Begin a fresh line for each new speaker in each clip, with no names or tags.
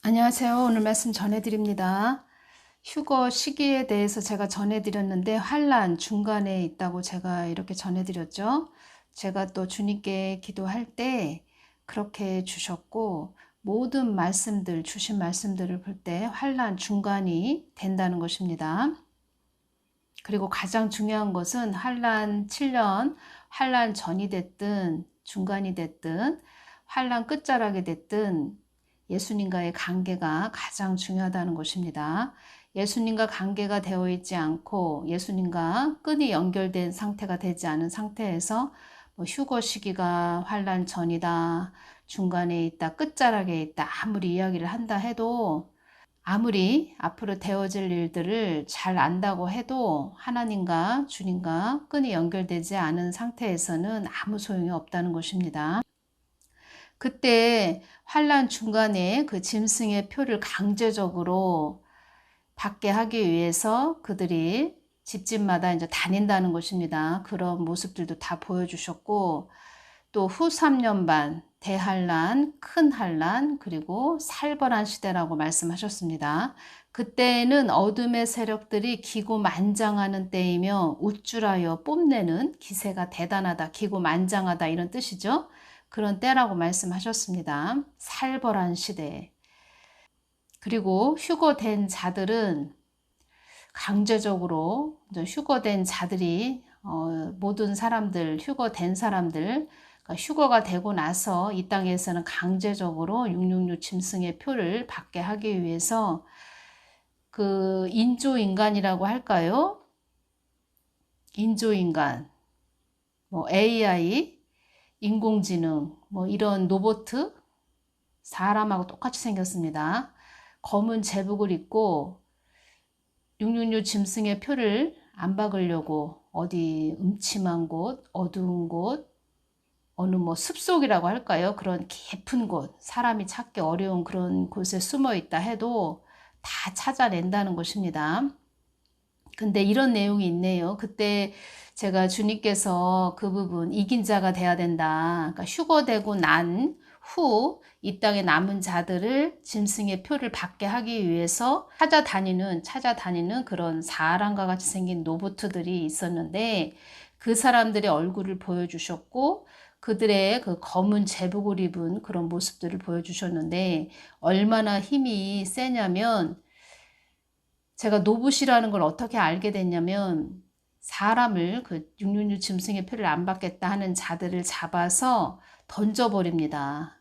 안녕하세요. 오늘 말씀 전해드립니다. 휴거 시기에 대해서 제가 전해드렸는데 환난 중간에 있다고 제가 이렇게 전해드렸죠. 제가 또 주님께 기도할 때 그렇게 주셨고, 모든 말씀들, 주신 말씀들을 볼 때 환난 중간이 된다는 것입니다. 그리고 가장 중요한 것은 환난 7년, 환난 전이 됐든 중간이 됐든 환난 끝자락이 됐든 예수님과의 관계가 가장 중요하다는 것입니다. 예수님과 관계가 되어 있지 않고 예수님과 끈이 연결된 상태가 되지 않은 상태에서 휴거 시기가 환난 전이다, 중간에 있다, 끝자락에 있다 아무리 이야기를 한다 해도, 아무리 앞으로 되어질 일들을 잘 안다고 해도 하나님과 주님과 끈이 연결되지 않은 상태에서는 아무 소용이 없다는 것입니다. 그때 환난 중간에 그 짐승의 표를 강제적으로 받게 하기 위해서 그들이 집집마다 이제 다닌다는 것입니다. 그런 모습들도 다 보여주셨고, 또 후 3년 반 대환란, 큰 환란, 그리고 살벌한 시대라고 말씀하셨습니다. 그때에는 어둠의 세력들이 기고만장하는 때이며 우쭐하여 뽐내는 기세가 대단하다, 기고만장하다 이런 뜻이죠. 그런 때라고 말씀하셨습니다. 살벌한 시대. 그리고 휴거된 자들은 강제적으로, 휴거된 자들이 모든 사람들, 휴거된 사람들, 그러니까 휴거가 되고 나서 이 땅에서는 강제적으로 666 짐승의 표를 받게 하기 위해서 그 인조인간이라고 할까요? 인조인간, AI, 인공지능, 이런 로봇, 사람하고 똑같이 생겼습니다. 검은 제복을 입고 666 짐승의 표를 안 박으려고 어디 음침한 곳, 어두운 곳, 어느 숲속이라고 할까요? 그런 깊은 곳, 사람이 찾기 어려운 그런 곳에 숨어 있다 해도 다 찾아낸다는 것입니다. 근데 이런 내용이 있네요. 그때 제가 주님께서 그 부분 이긴 자가 돼야 된다. 그러니까 휴거되고 난 후 이 땅에 남은 자들을 짐승의 표를 받게 하기 위해서 찾아다니는 그런 사람과 같이 생긴 로봇들이 있었는데, 그 사람들의 얼굴을 보여주셨고 그들의 그 검은 제복을 입은 그런 모습들을 보여주셨는데, 얼마나 힘이 세냐면, 제가 노붓이라는 걸 어떻게 알게 됐냐면, 사람을 그 666 짐승의 표를 안 받겠다 하는 자들을 잡아서 던져버립니다.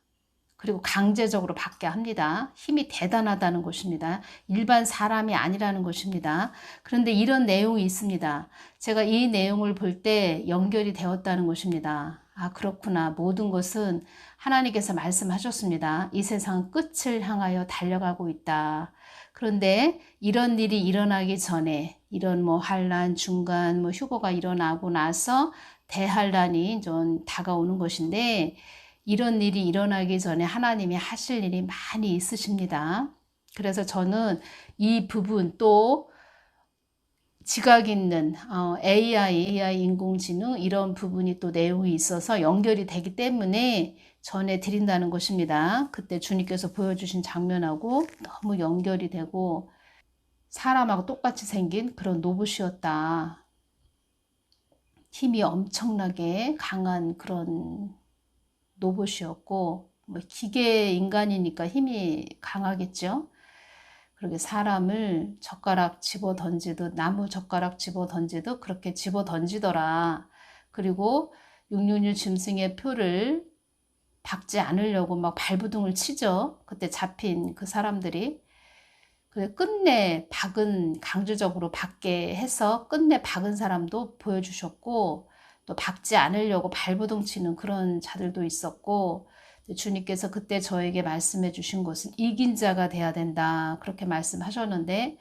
그리고 강제적으로 받게 합니다. 힘이 대단하다는 것입니다. 일반 사람이 아니라는 것입니다. 그런데 이런 내용이 있습니다. 제가 이 내용을 볼 때 연결이 되었다는 것입니다. 아, 그렇구나. 모든 것은 하나님께서 말씀하셨습니다. 이 세상은 끝을 향하여 달려가고 있다. 그런데 이런 일이 일어나기 전에, 이런 환란, 중간, 휴거가 일어나고 나서 대환란이 좀 다가오는 것인데, 이런 일이 일어나기 전에 하나님이 하실 일이 많이 있으십니다. 그래서 저는 이 부분, 또 지각 있는 AI 인공지능 이런 부분이 또 내용이 있어서 연결이 되기 때문에 전해드린다는 것입니다. 그때 주님께서 보여주신 장면하고 너무 연결이 되고, 사람하고 똑같이 생긴 그런 로봇이었다. 힘이 엄청나게 강한 그런 로봇이었고, 기계 인간이니까 힘이 강하겠죠. 그렇게 사람을 젓가락 집어 던지듯, 나무 젓가락 집어 던지듯 그렇게 집어 던지더라. 그리고 666 짐승의 표를 박지 않으려고 막 발부둥을 치죠. 그때 잡힌 그 사람들이. 끝내 박은, 강제적으로 박게 해서 끝내 박은 사람도 보여주셨고, 또 박지 않으려고 발부둥 치는 그런 자들도 있었고, 주님께서 그때 저에게 말씀해 주신 것은 이긴 자가 돼야 된다, 그렇게 말씀하셨는데,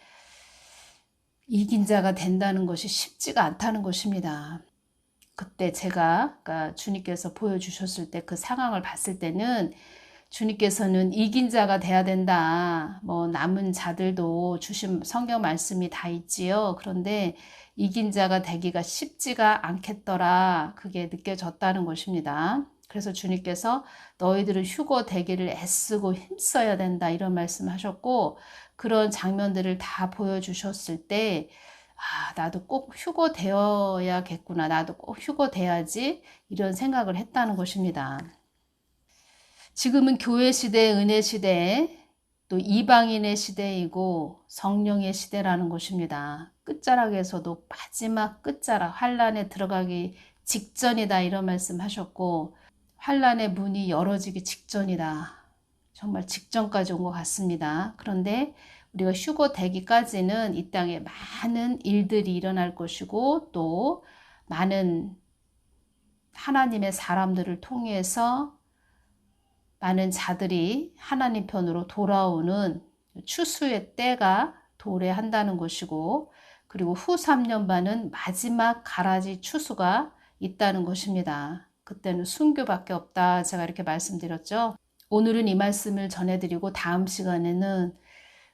이긴 자가 된다는 것이 쉽지가 않다는 것입니다. 그때 제가, 그러니까 주님께서 보여주셨을 때 그 상황을 봤을 때는, 주님께서는 이긴 자가 돼야 된다. 남은 자들도 주신 성경 말씀이 다 있지요. 그런데 이긴 자가 되기가 쉽지가 않겠더라. 그게 느껴졌다는 것입니다. 그래서 주님께서 너희들은 휴거 되기를 애쓰고 힘써야 된다 이런 말씀하셨고, 그런 장면들을 다 보여주셨을 때 나도 꼭 휴거 되어야겠구나, 나도 꼭 휴거 돼야지 이런 생각을 했다는 것입니다. 지금은 교회 시대, 은혜 시대, 또 이방인의 시대이고 성령의 시대라는 것입니다. 끝자락에서도 마지막 끝자락, 환란에 들어가기 직전이다 이런 말씀 하셨고, 환란의 문이 열어지기 직전이다. 정말 직전까지 온 것 같습니다. 그런데 우리가 휴거 되기까지는 이 땅에 많은 일들이 일어날 것이고, 또 많은 하나님의 사람들을 통해서 많은 자들이 하나님 편으로 돌아오는 추수의 때가 도래한다는 것이고, 그리고 후 3년 반은 마지막 가라지 추수가 있다는 것입니다. 그때는 순교밖에 없다, 제가 이렇게 말씀드렸죠. 오늘은 이 말씀을 전해드리고 다음 시간에는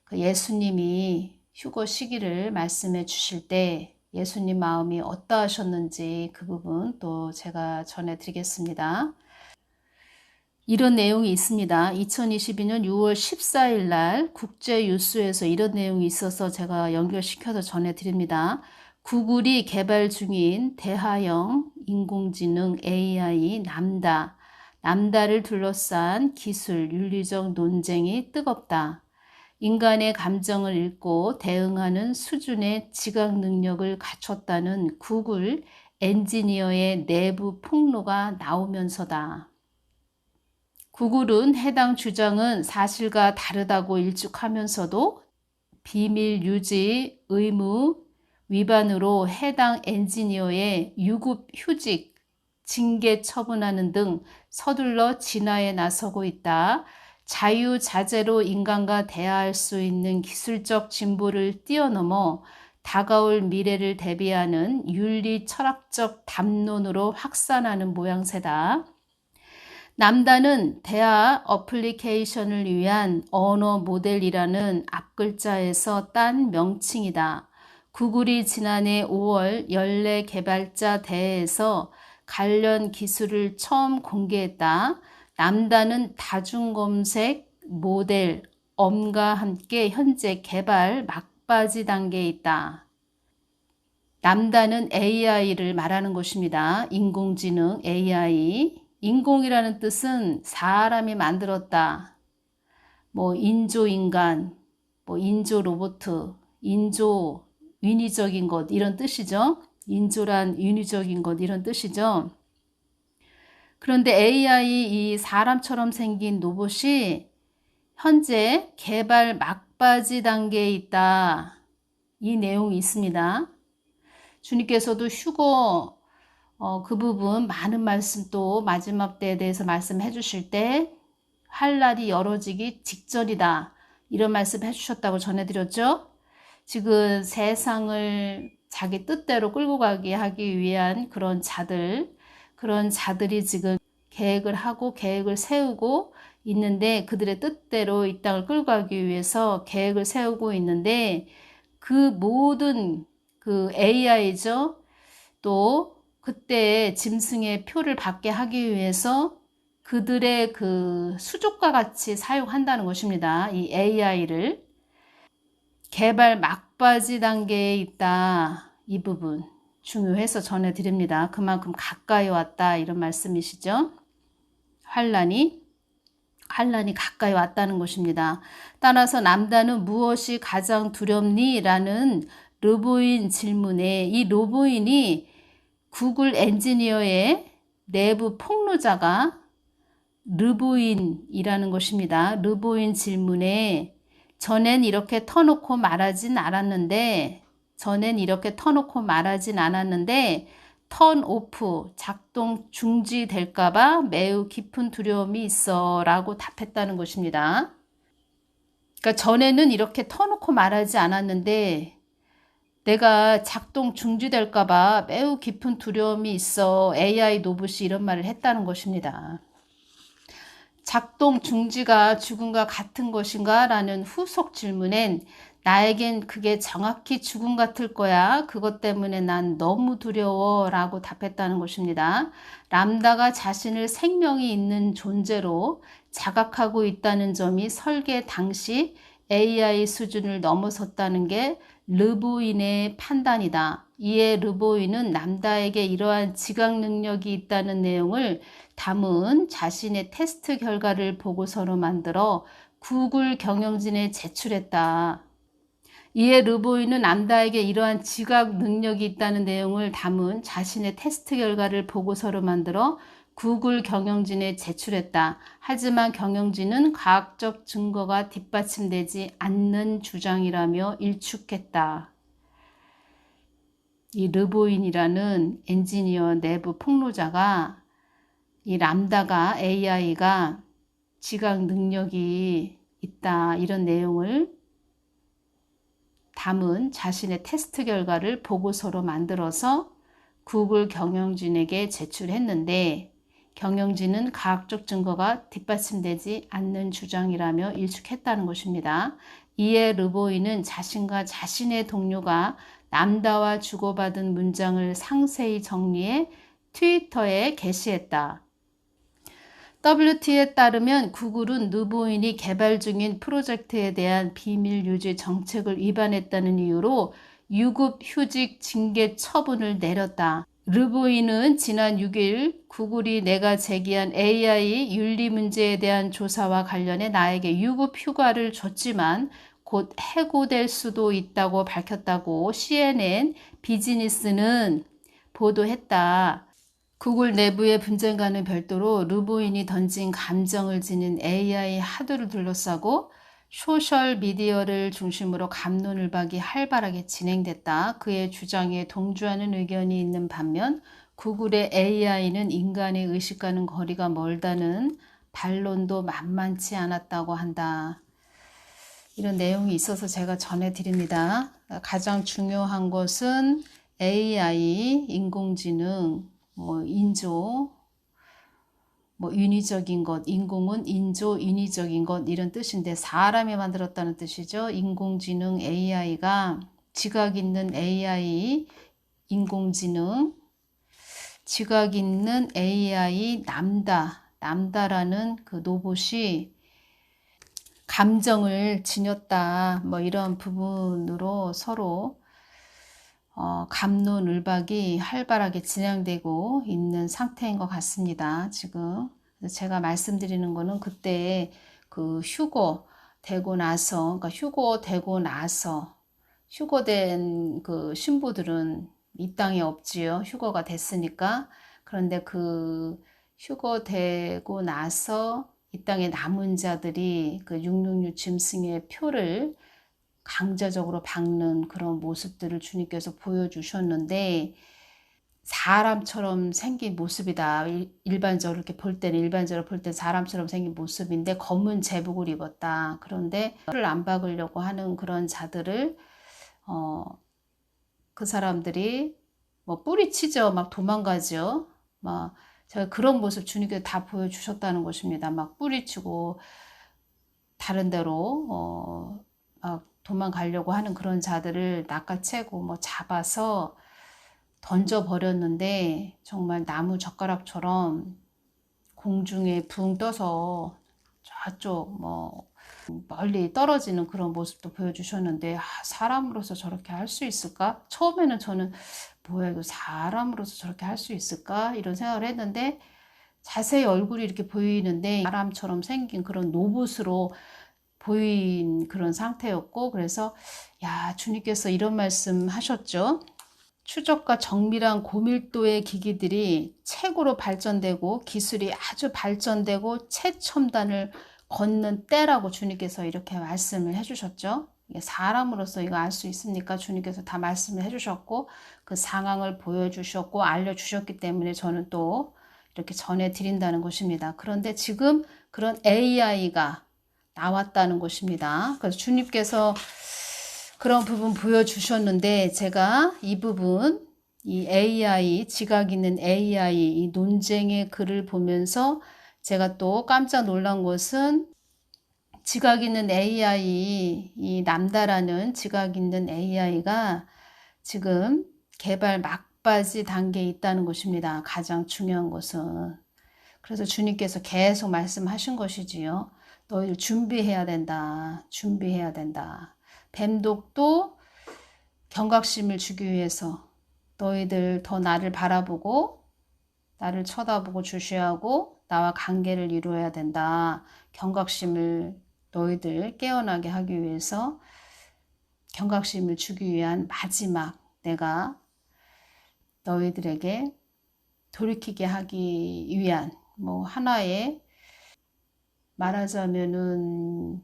그 예수님이 휴거 시기를 말씀해 주실 때 예수님 마음이 어떠하셨는지 그 부분 또 제가 전해드리겠습니다. 이런 내용이 있습니다. 2022년 6월 14일 날 국제뉴스에서 이런 내용이 있어서 제가 연결시켜서 전해드립니다. 구글이 개발 중인 대화형 인공지능 AI 남다를 둘러싼 기술 윤리적 논쟁이 뜨겁다. 인간의 감정을 읽고 대응하는 수준의 지각 능력을 갖췄다는 구글 엔지니어의 내부 폭로가 나오면서다. 구글은 해당 주장은 사실과 다르다고 일축하면서도 비밀 유지 의무 위반으로 해당 엔지니어의 유급 휴직, 징계 처분하는 등 서둘러 진화에 나서고 있다. 자유자재로 인간과 대화할 수 있는 기술적 진보를 뛰어넘어 다가올 미래를 대비하는 윤리 철학적 담론으로 확산하는 모양새다. 남다는 대화 어플리케이션을 위한 언어 모델이라는 앞글자에서 딴 명칭이다. 구글이 지난해 5월 연례 개발자 대회에서 관련 기술을 처음 공개했다. 남다는 다중검색 모델 엄과 함께 현재 개발 막바지 단계에 있다. 남다는 AI를 말하는 것입니다. 인공지능 AI. 인공이라는 뜻은 사람이 만들었다. 인조인간, 인조로봇, 인조 인위적인 것 이런 뜻이죠. 인조란 인위적인 것 이런 뜻이죠. 그런데 AI, 이 사람처럼 생긴 로봇이 현재 개발 막바지 단계에 있다. 이 내용이 있습니다. 주님께서도 휴거 그 부분 많은 말씀 또 마지막 때에 대해서 말씀해 주실 때 환란이 열어지기 직전이다 이런 말씀 해주셨다고 전해드렸죠. 지금 세상을 자기 뜻대로 끌고 가게 하기 위한 그런 자들이 지금 계획을 하고 계획을 세우고 있는데, 그들의 뜻대로 이 땅을 끌고 가기 위해서 계획을 세우고 있는데, 그 모든 그 AI죠. 또 그때 짐승의 표를 받게 하기 위해서 그들의 그 수족과 같이 사용한다는 것입니다. 이 AI를 개발 막바지 단계에 있다. 이 부분 중요해서 전해드립니다. 그만큼 가까이 왔다 이런 말씀이시죠. 환란이 가까이 왔다는 것입니다. 따라서 남다는 무엇이 가장 두렵니? 라는 르보인 질문에 이 르보인이 구글 엔지니어의 내부 폭로자가 르보인이라는 것입니다. 르보인 질문에 전엔 이렇게 터놓고 말하진 않았는데 턴 오프, 작동 중지될까봐 매우 깊은 두려움이 있어 라고 답했다는 것입니다. 그러니까 전에는 이렇게 터놓고 말하지 않았는데 내가 작동 중지될까봐 매우 깊은 두려움이 있어 AI 로봇이 이런 말을 했다는 것입니다. 작동 중지가 죽음과 같은 것인가? 라는 후속 질문엔 나에겐 그게 정확히 죽음 같을 거야. 그것 때문에 난 너무 두려워 라고 답했다는 것입니다. 람다가 자신을 생명이 있는 존재로 자각하고 있다는 점이 설계 당시 AI 수준을 넘어섰다는 게 르보인의 판단이다. 이에 르보인은 람다에게 이러한 지각 능력이 있다는 내용을 담은 자신의 테스트 결과를 보고서로 만들어 구글 경영진에 제출했다. 이에 르보이는 람다에게 이러한 지각 능력이 있다는 내용을 담은 자신의 테스트 결과를 보고서로 만들어 구글 경영진에 제출했다. 하지만 경영진은 과학적 증거가 뒷받침되지 않는 주장이라며 일축했다. 이 르보인이라는 엔지니어 내부 폭로자가 이 람다가 AI가 지각 능력이 있다 이런 내용을 담은 자신의 테스트 결과를 보고서로 만들어서 구글 경영진에게 제출했는데 경영진은 과학적 증거가 뒷받침되지 않는 주장이라며 일축했다는 것입니다. 이에 르보이는 자신과 자신의 동료가 람다와 주고받은 문장을 상세히 정리해 트위터에 게시했다. WT에 따르면 구글은 르보인이 개발 중인 프로젝트에 대한 비밀 유지 정책을 위반했다는 이유로 유급 휴직 징계 처분을 내렸다. 르보인은 지난 6일 구글이 내가 제기한 AI 윤리 문제에 대한 조사와 관련해 나에게 유급 휴가를 줬지만 곧 해고될 수도 있다고 밝혔다고 CNN 비즈니스는 보도했다. 구글 내부의 분쟁과는 별도로 르보인이 던진 감정을 지닌 AI 하드를 둘러싸고 소셜미디어를 중심으로 갑론을박이 활발하게 진행됐다. 그의 주장에 동조하는 의견이 있는 반면 구글의 AI는 인간의 의식과는 거리가 멀다는 반론도 만만치 않았다고 한다. 이런 내용이 있어서 제가 전해드립니다. 가장 중요한 것은 AI, 인공지능, 인조, 인위적인 것, 인공은 인조, 인위적인 것 이런 뜻인데 사람이 만들었다는 뜻이죠. 인공지능 AI가 지각 있는 AI, 인공지능, 지각 있는 AI 람다라는 그 로봇이 감정을 지녔다. 이런 부분으로 서로 갑론을박이 활발하게 진행되고 있는 상태인 것 같습니다. 지금 제가 말씀드리는 거는 그때 그 휴거되고 나서, 그러니까 휴거된 그 신부들은 이 땅에 없지요. 휴거가 됐으니까. 그런데 그 휴거되고 나서 이 땅에 남은 자들이 그 666 짐승의 표를 강제적으로 박는 그런 모습들을 주님께서 보여주셨는데 사람처럼 생긴 모습이다. 일반적으로 볼 때는 사람처럼 생긴 모습인데 검은 제복을 입었다. 그런데 표를 안 박으려고 하는 그런 자들을 그 사람들이 뿌리치죠. 막 도망가죠. 제가 그런 모습 주님께서 다 보여주셨다는 것입니다. 막 뿌리치고 다른 데로 막 도망가려고 하는 그런 자들을 낚아채고 잡아서 던져버렸는데 정말 나무 젓가락처럼 공중에 붕 떠서 저쪽 멀리 떨어지는 그런 모습도 보여주셨는데 사람으로서 저렇게 할 수 있을까? 처음에는 저는 뭐야 이거 사람으로서 저렇게 할 수 있을까? 이런 생각을 했는데 자세히 얼굴이 이렇게 보이는데 사람처럼 생긴 그런 로봇으로 보인 그런 상태였고 그래서 주님께서 이런 말씀 하셨죠. 추적과 정밀한 고밀도의 기기들이 최고로 발전되고 기술이 아주 발전되고 최첨단을 걷는 때라고 주님께서 이렇게 말씀을 해주셨죠. 사람으로서 이거 알 수 있습니까? 주님께서 다 말씀을 해주셨고 그 상황을 보여주셨고 알려주셨기 때문에 저는 또 이렇게 전해드린다는 것입니다. 그런데 지금 그런 AI가 나왔다는 것입니다. 그래서 주님께서 그런 부분 보여주셨는데 제가 이 부분, 이 AI, 지각 있는 AI, 이 논쟁의 글을 보면서 제가 또 깜짝 놀란 것은 지각 있는 AI, 이 남다라는 지각 있는 AI가 지금 개발 막바지 단계에 있다는 것입니다. 가장 중요한 것은. 그래서 주님께서 계속 말씀하신 것이지요. 너희를 준비해야 된다. 준비해야 된다. 뱀독도 경각심을 주기 위해서 너희들 더 나를 바라보고 나를 쳐다보고 주시하고 나와 관계를 이루어야 된다. 경각심을 너희들 깨어나게 하기 위해서 경각심을 주기 위한 마지막 내가 너희들에게 돌이키게 하기 위한 뭐 하나의 말하자면은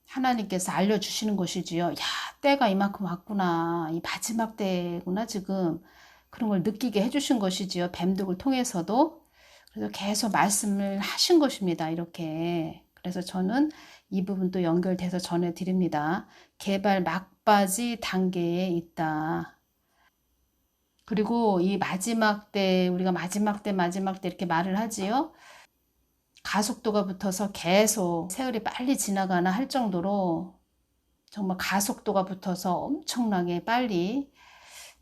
하나님께서 알려주시는 것이지요. 야, 때가 이만큼 왔구나. 이 마지막 때구나 지금. 그런 걸 느끼게 해주신 것이지요. 뱀독을 통해서도. 그래서 계속 말씀을 하신 것입니다. 이렇게. 그래서 저는 이 부분도 연결돼서 전해드립니다. 개발 막바지 단계에 있다. 그리고 이 마지막 때, 우리가 마지막 때 이렇게 말을 하지요. 가속도가 붙어서 계속 세월이 빨리 지나가나 할 정도로 정말 가속도가 붙어서 엄청나게 빨리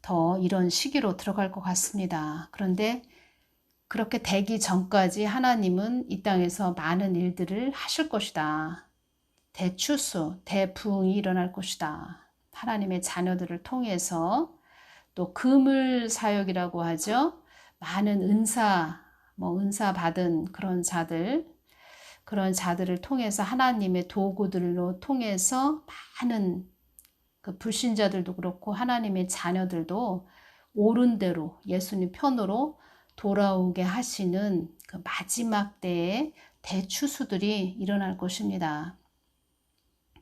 더 이런 시기로 들어갈 것 같습니다. 그런데 그렇게 되기 전까지 하나님은 이 땅에서 많은 일들을 하실 것이다. 대추수, 대부흥이 일어날 것이다. 하나님의 자녀들을 통해서 또 그물 사역이라고 하죠. 많은 은사 받은 그런 자들을 통해서 하나님의 도구들로 통해서 많은 그 불신자들도 그렇고 하나님의 자녀들도 옳은 대로 예수님 편으로 돌아오게 하시는 그 마지막 때의 대추수들이 일어날 것입니다.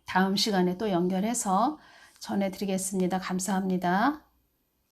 다음 시간에 또 연결해서 전해드리겠습니다. 감사합니다.